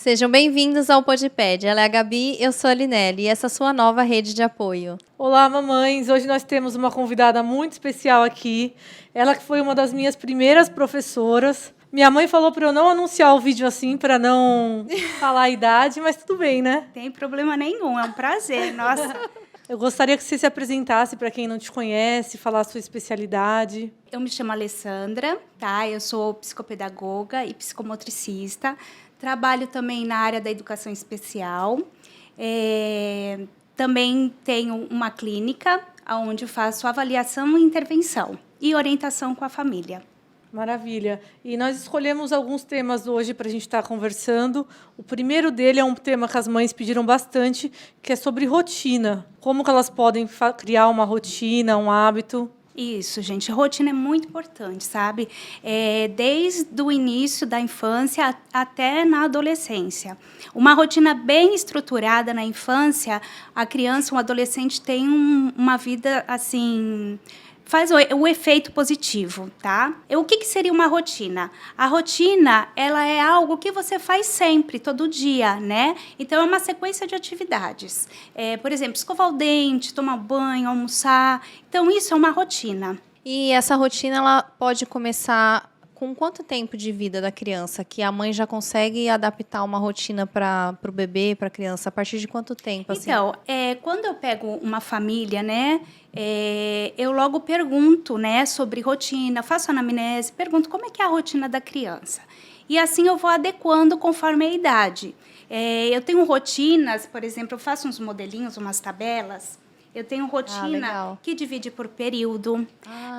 Sejam bem-vindos ao Podped. Ela é a Gabi, eu sou a Linelli e essa é a sua nova rede de apoio. Olá, mamães! Hoje nós temos uma convidada muito especial aqui. Ela que foi uma das minhas primeiras professoras. Minha mãe falou para eu não anunciar o vídeo assim, para não falar a idade, mas tudo bem, né? Tem problema nenhum, é um prazer. Nossa. Eu gostaria que você se apresentasse para quem não te conhece, falar a sua especialidade. Eu me chamo Alessandra, tá? Eu sou psicopedagoga e psicomotricista. Trabalho também na área da educação especial. Também tenho uma clínica onde eu faço avaliação e intervenção e orientação com a família. Maravilha. E nós escolhemos alguns temas hoje para a gente estar conversando. O primeiro dele é um tema que as mães pediram bastante, que é sobre rotina. Como que elas podem criar uma rotina, um hábito? Isso, gente. Rotina é muito importante, sabe? Desde o início da infância até na adolescência. Uma rotina bem estruturada na infância, a criança, um adolescente tem uma vida, assim, faz o efeito positivo, tá? O que seria uma rotina? A rotina, ela é algo que você faz sempre, todo dia, né? Então, é uma sequência de atividades. Por exemplo, escovar o dente, tomar banho, almoçar. Então, isso é uma rotina. E essa rotina ela pode começar com quanto tempo de vida da criança? Que a mãe já consegue adaptar uma rotina para o bebê, para a criança? A partir de quanto tempo? Assim? Então, quando eu pego uma família, né, eu logo pergunto, né, sobre rotina, faço anamnese, pergunto como é que é a rotina da criança. E assim eu vou adequando conforme a idade. Eu tenho rotinas, por exemplo, eu faço uns modelinhos, umas tabelas. Eu tenho rotina que divide por período.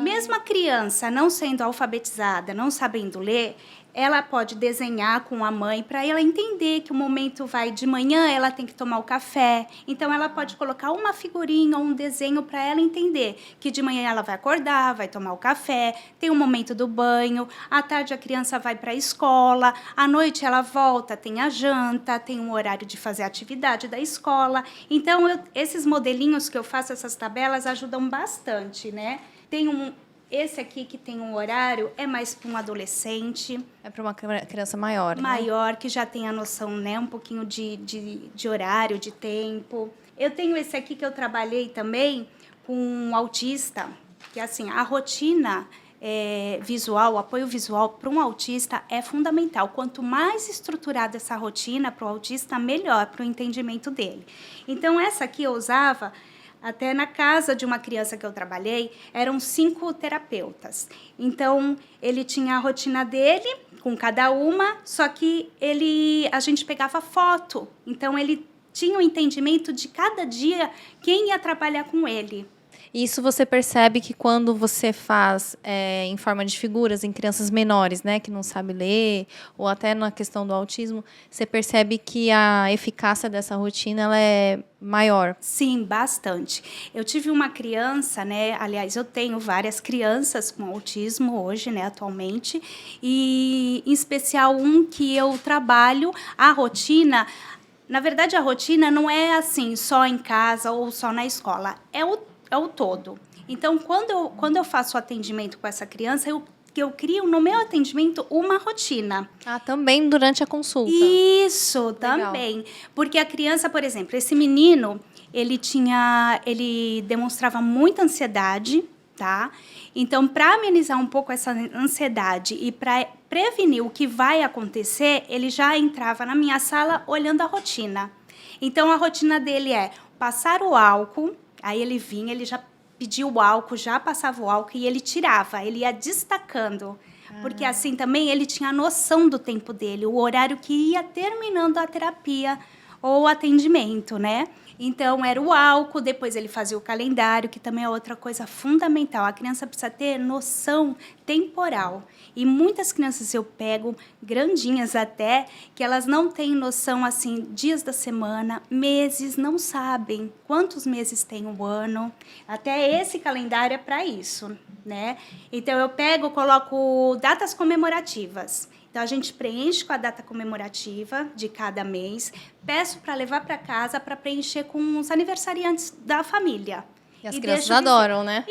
Mesmo a criança não sendo alfabetizada, não sabendo ler, ela pode desenhar com a mãe para ela entender que o momento vai de manhã, ela tem que tomar o café. Então, ela pode colocar uma figurinha ou um desenho para ela entender que de manhã ela vai acordar, vai tomar o café, tem o momento do banho, à tarde a criança vai para a escola, à noite ela volta, tem a janta, tem um horário de fazer a atividade da escola. Então, esses modelinhos que eu faço, essas tabelas, ajudam bastante, né? Esse aqui que tem um horário é mais para um adolescente. É para uma criança maior, Maior, né? Que já tem a noção, né, um pouquinho de horário, de tempo. Eu tenho esse aqui que eu trabalhei também com um autista, que assim, a rotina visual, o apoio visual para um autista é fundamental. Quanto mais estruturada essa rotina para o autista, melhor para o entendimento dele. Então, essa aqui eu usava... Até na casa de uma criança que eu trabalhei, eram 5 terapeutas. Então, ele tinha a rotina dele, com cada uma, só que a gente pegava foto. Então, ele tinha o entendimento de cada dia quem ia trabalhar com ele. Isso você percebe que quando você faz em forma de figuras em crianças menores, né, que não sabem ler, ou até na questão do autismo, você percebe que a eficácia dessa rotina ela é maior? Sim, bastante. Eu tive uma criança, né? Aliás, eu tenho várias crianças com autismo hoje, né, atualmente, e em especial um que eu trabalho a rotina. Na verdade, a rotina não é assim só em casa ou só na escola, é o todo. Então, quando eu faço o atendimento com essa criança, eu crio no meu atendimento uma rotina. Também durante a consulta? Isso, Legal. Também. Porque a criança, por exemplo, esse menino, ele demonstrava muita ansiedade, tá? Então, para amenizar um pouco essa ansiedade e para prevenir o que vai acontecer, ele já entrava na minha sala olhando a rotina. Então, a rotina dele é passar o álcool. Aí ele vinha, ele já pedia o álcool, já passava o álcool e ele tirava, ele ia destacando. Porque assim também ele tinha a noção do tempo dele, o horário que ia terminando a terapia ou o atendimento, né? Então, era o álcool, depois ele fazia o calendário, que também é outra coisa fundamental. A criança precisa ter noção temporal. E muitas crianças eu pego, grandinhas até, que elas não têm noção, assim, dias da semana, meses, não sabem quantos meses tem o ano. Até esse calendário é para isso, né? Então, eu pego, coloco datas comemorativas. Então, a gente preenche com a data comemorativa de cada mês, peço para levar para casa para preencher com os aniversariantes da família. E as E crianças deixa eu dizer- adoram, né?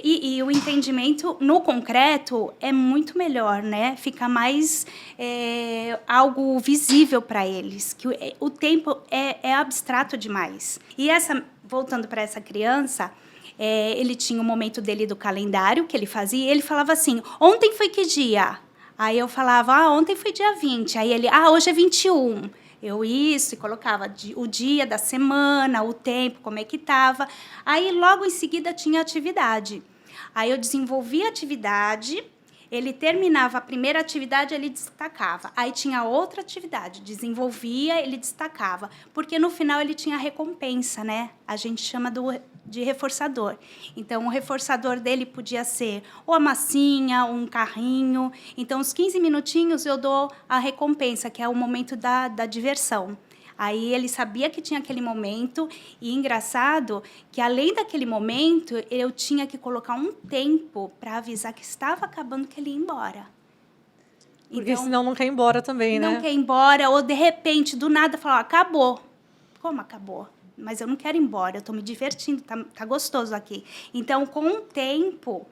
E o entendimento no concreto é muito melhor, né? Fica mais algo visível para eles, que o tempo é abstrato demais. E voltando para essa criança, ele tinha o momento dele do calendário que ele fazia, e ele falava assim: ontem foi que dia? Aí eu falava: ontem foi dia 20. Aí ele: hoje é 21. E colocava o dia da semana, o tempo, como é que estava. Aí, logo em seguida, tinha atividade. Aí, eu desenvolvia a atividade, ele terminava a primeira atividade, ele destacava. Aí, tinha outra atividade, desenvolvia, ele destacava. Porque, no final, ele tinha recompensa, né? A gente chama de reforçador. Então, o reforçador dele podia ser ou a massinha, ou um carrinho. Então, os 15 minutinhos eu dou a recompensa, que é o momento da diversão. Aí ele sabia que tinha aquele momento, e engraçado que, além daquele momento, eu tinha que colocar um tempo para avisar que estava acabando, que ele ia embora. Porque senão não quer ir embora também, né? Não quer ir embora, ou de repente, do nada, falar: acabou. Como acabou? Mas eu não quero ir embora, eu estou me divertindo, tá gostoso aqui. Então, com o tempo,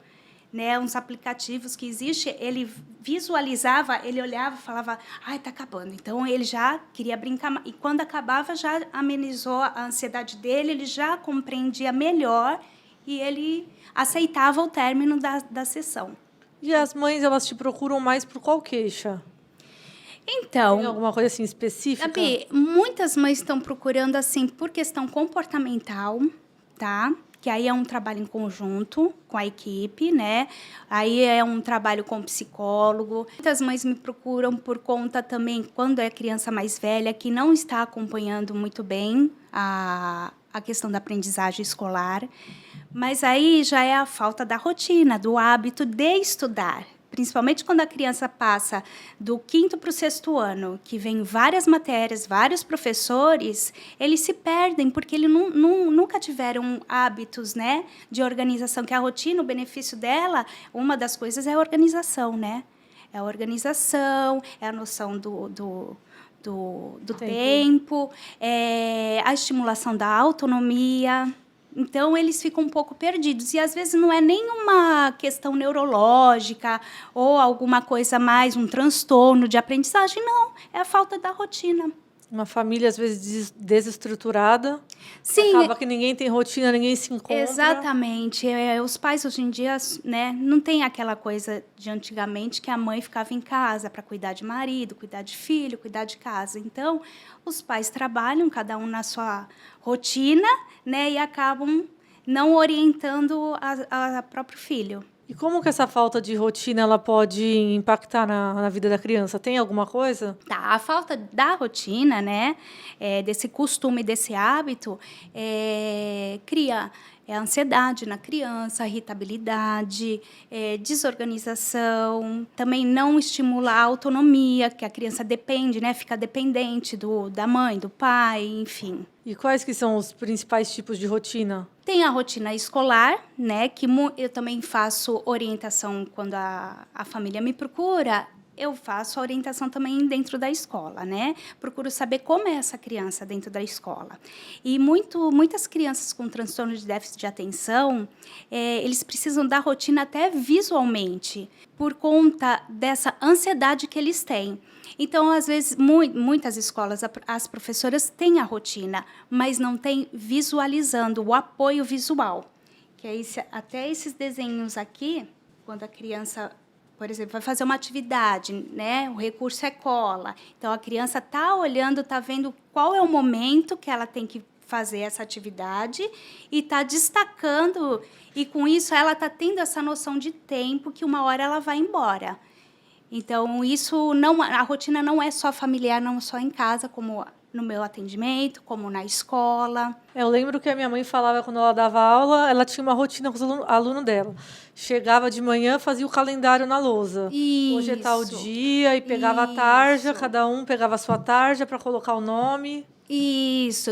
né, uns aplicativos que existem, ele visualizava, ele olhava e falava: está acabando. Então, ele já queria brincar. E quando acabava, já amenizou a ansiedade dele, ele já compreendia melhor e ele aceitava o término da sessão. E as mães, elas te procuram mais por qual queixa? Então, Tem alguma coisa assim específica? Gabi, muitas mães estão procurando assim por questão comportamental, tá? Que aí é um trabalho em conjunto com a equipe, né? Aí é um trabalho com o psicólogo. Muitas mães me procuram por conta também, quando é criança mais velha, que não está acompanhando muito bem a questão da aprendizagem escolar. Mas aí já é a falta da rotina, do hábito de estudar. Principalmente quando a criança passa do 5º para o 6º ano, que vem várias matérias, vários professores, eles se perdem, porque eles nunca tiveram hábitos, né, de organização, que a rotina, o benefício dela, uma das coisas é a organização, né? É a organização, é a noção do tempo, a estimulação da autonomia. Então, eles ficam um pouco perdidos. E, às vezes, não é nenhuma questão neurológica ou alguma coisa mais, um transtorno de aprendizagem. Não, é a falta da rotina. Uma família, às vezes, desestruturada. Sim. Acaba que ninguém tem rotina, ninguém se encontra. Exatamente. Os pais, hoje em dia, né, não tem aquela coisa de antigamente que a mãe ficava em casa para cuidar de marido, cuidar de filho, cuidar de casa. Então, os pais trabalham, cada um na sua rotina, né, e acabam não orientando a próprio filho. E como que essa falta de rotina ela pode impactar na vida da criança? Tem alguma coisa? Tá, a falta da rotina, né, desse costume, desse hábito, cria ansiedade na criança, irritabilidade, desorganização, também não estimula a autonomia, que a criança depende, né, fica dependente da mãe, do pai, enfim. E quais que são os principais tipos de rotina? Tem a rotina escolar, né, que eu também faço orientação quando a família me procura. Eu faço a orientação também dentro da escola, né? Procuro saber como é essa criança dentro da escola. E muitas crianças com transtorno de déficit de atenção, eles precisam da rotina até visualmente, por conta dessa ansiedade que eles têm. Então, às vezes, muitas escolas, as professoras têm a rotina, mas não têm visualizando o apoio visual. Que é até esses desenhos aqui, quando a criança, por exemplo, vai fazer uma atividade, né? O recurso é cola. Então, a criança está olhando, está vendo qual é o momento que ela tem que fazer essa atividade e está destacando. E, com isso, ela está tendo essa noção de tempo que uma hora ela vai embora. Então, a rotina não é só familiar, não só em casa, como no meu atendimento, como na escola. Eu lembro que a minha mãe falava, quando ela dava aula, ela tinha uma rotina com os alunos dela. Chegava de manhã, fazia o calendário na lousa. Isso. Hoje é tal dia, e pegava a tarja, cada um pegava a sua tarja para colocar o nome. Isso.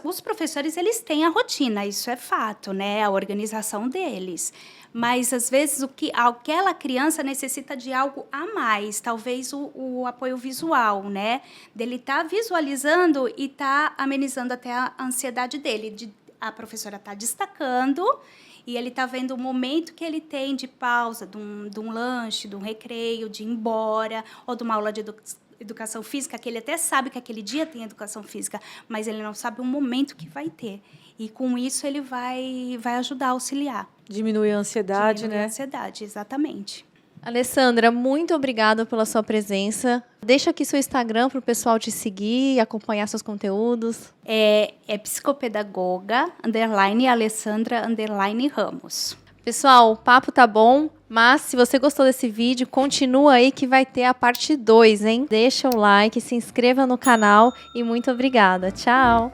Os professores, eles têm a rotina, isso é fato, né? A organização deles. Mas, às vezes, aquela criança necessita de algo a mais, talvez o apoio visual, né? Dele estar visualizando e estar amenizando até a ansiedade dele, de a professora está destacando e ele está vendo o momento que ele tem de pausa, de um lanche, de um recreio, de ir embora, ou de uma aula de educação física, que ele até sabe que aquele dia tem educação física, mas ele não sabe o momento que vai ter. E com isso ele vai ajudar a auxiliar. Diminuir a ansiedade, Diminuir né? a ansiedade, exatamente. Alessandra, muito obrigada pela sua presença. Deixa aqui seu Instagram para o pessoal te seguir, acompanhar seus conteúdos. É psicopedagoga, _Alessandra, _Ramos. Pessoal, o papo tá bom, mas se você gostou desse vídeo, continua aí que vai ter a parte 2, hein? Deixa o like, se inscreva no canal e muito obrigada. Tchau!